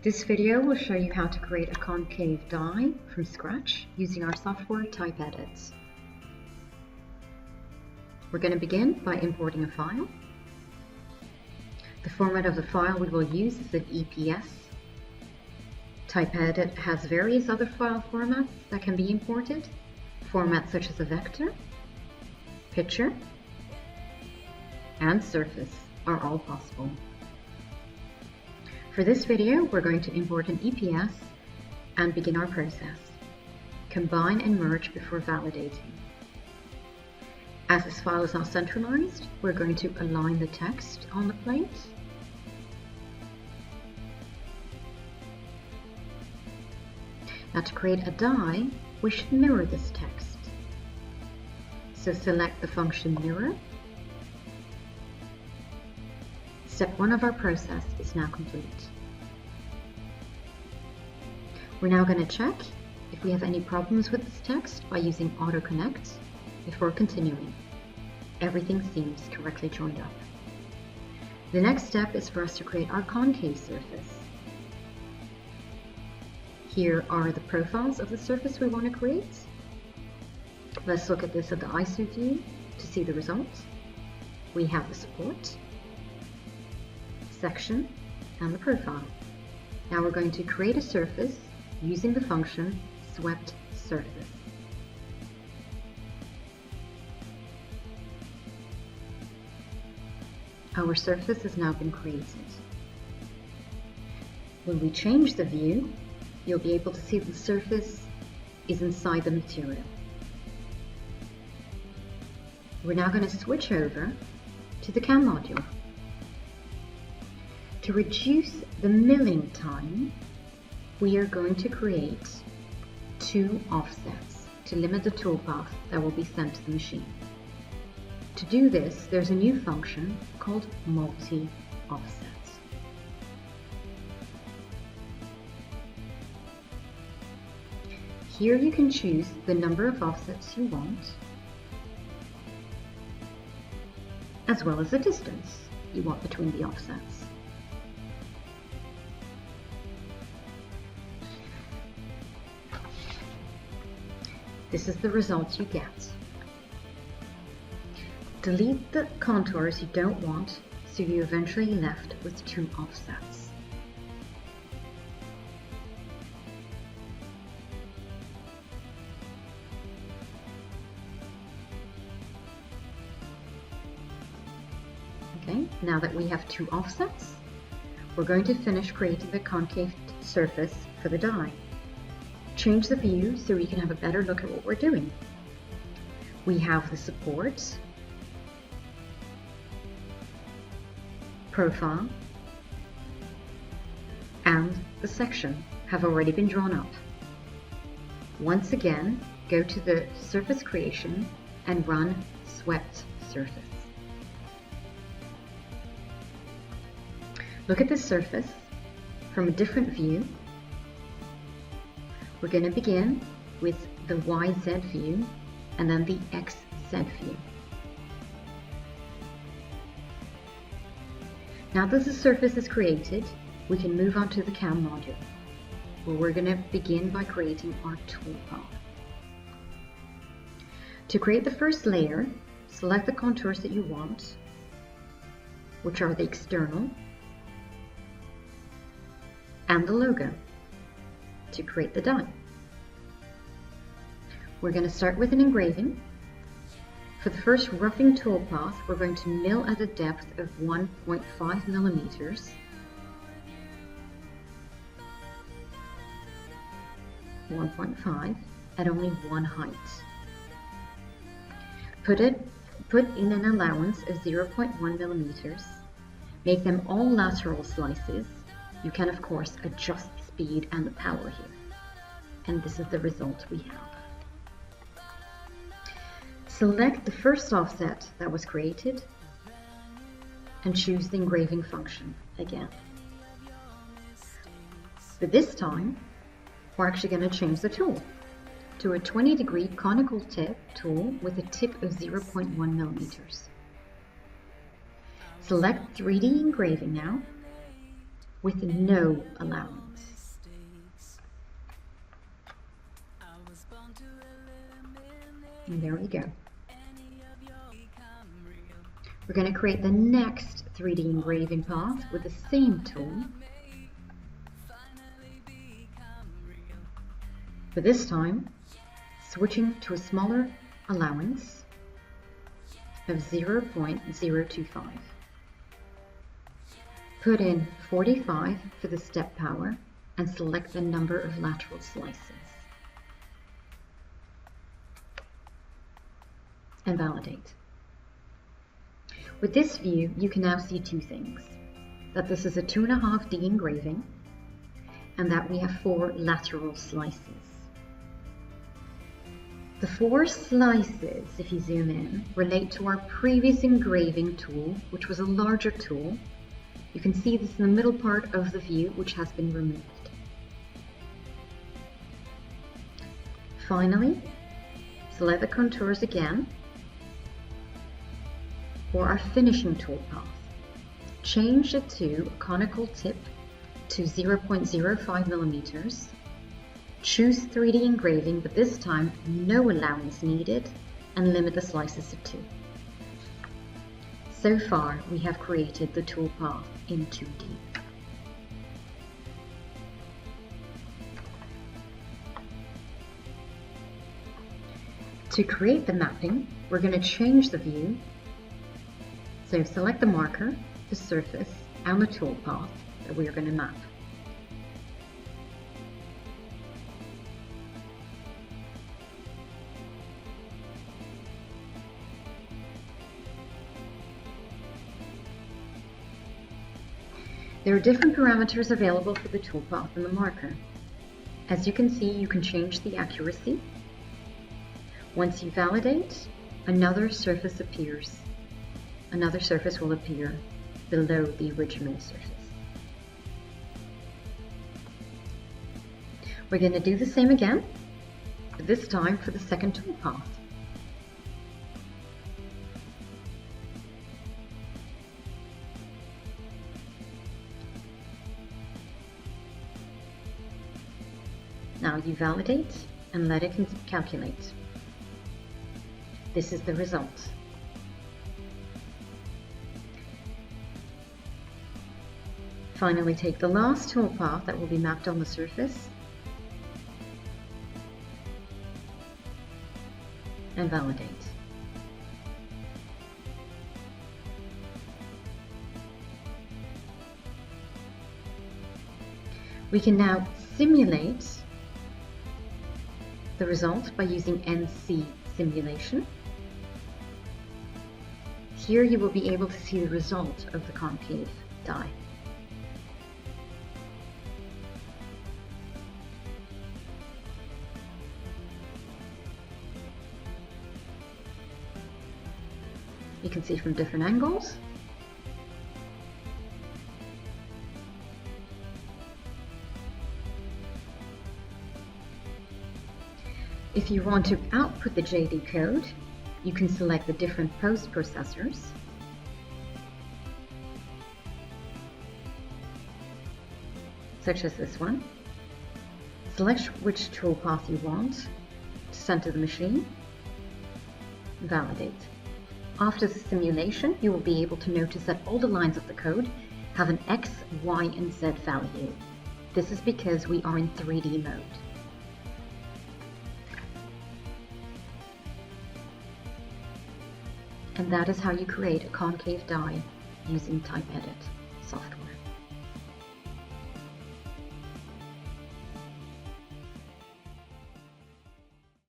This video will show you how to create a concave die from scratch using our software TypeEdit. We're going to begin by importing a file. The format of the file we will use is an EPS. TypeEdit has various other file formats that can be imported. Formats such as a vector, picture, and surface are all possible. For this video, we're going to import an EPS and begin our process. Combine and merge before validating. As this file is not centralized, we're going to align the text on the plate. Now to create a die, we should mirror this text. So select the function mirror. Step 1 of our process is now complete. We're now going to check if we have any problems with this text by using AutoConnect before continuing. Everything seems correctly joined up. The next step is for us to create our concave surface. Here are the profiles of the surface we want to create. Let's look at this at the ISO view to see the results. We have the support, section, and the profile. Now we're going to create a surface using the function swept_surface. Our surface has now been created. When we change the view, you'll be able to see the surface is inside the material. We're now going to switch over to the CAM module. To reduce the milling time, we are going to create 2 offsets to limit the toolpath that will be sent to the machine. To do this, there's a new function called multi-offset. Here you can choose the number of offsets you want, as well as the distance you want between the offsets. This is the result you get. Delete the contours you don't want, so you're eventually left with 2 offsets. Okay, now that we have 2 offsets, we're going to finish creating the concave surface for the die. Change the view so we can have a better look at what we're doing. We have the support, profile, and the section have already been drawn up. Once again, go to the surface creation and run swept surface. Look at this surface from a different view. We're going to begin with the YZ view and then the XZ view. Now that the surface is created, we can move on to the CAM module, where we're going to begin by creating our toolpath. To create the first layer, select the contours that you want, which are the external, and the logo to create the die. We're going to start with an engraving. For the first roughing toolpath, we're going to mill at a depth of 1.5 millimeters. 1.5 at only 1 height. Put in an allowance of 0.1 millimeters. Make them all lateral slices. You can of course adjust the speed and the power here. And this is the result we have. Select the first offset that was created and choose the engraving function again. But this time, we're actually going to change the tool to a 20-degree conical tip tool with a tip of 0.1 millimeters. Select 3D engraving now with no allowance. And there we go. We're going to create the next 3D engraving path with the same tool. But this time, switching to a smaller allowance of 0.025. Put in 45 for the step power and select the number of lateral slices. And validate. With this view, you can now see two things. That this is a 2.5D engraving and that we have 4 lateral slices. The 4 slices, if you zoom in, relate to our previous engraving tool, which was a larger tool. You can see this in the middle part of the view, which has been removed. Finally, select the contours again for our finishing toolpath. Change it to a conical tip to 0.05 millimeters. Choose 3D engraving, but this time no allowance needed, and limit the slices to 2. So far, we have created the toolpath in 2D. To create the mapping, we're going to change the view. So select the marker, the surface, and the toolpath that we are going to map. There are different parameters available for the toolpath and the marker. As you can see, you can change the accuracy. Once you validate, another surface appears. Another surface will appear below the original surface. We're going to do the same again, but this time for the second toolpath. Now you validate and let it calculate. This is the result. Finally, take the last toolpath that will be mapped on the surface and validate. We can now simulate the result by using NC simulation. Here you will be able to see the result of the concave die. You can see from different angles. If you want to output the JD code, you can select the different post processors. Such as this one. Select which toolpath you want to send to the machine. Validate. After the simulation, you will be able to notice that all the lines of the code have an X, Y, and Z value. This is because we are in 3D mode. And that is how you create a concave die using TypeEdit.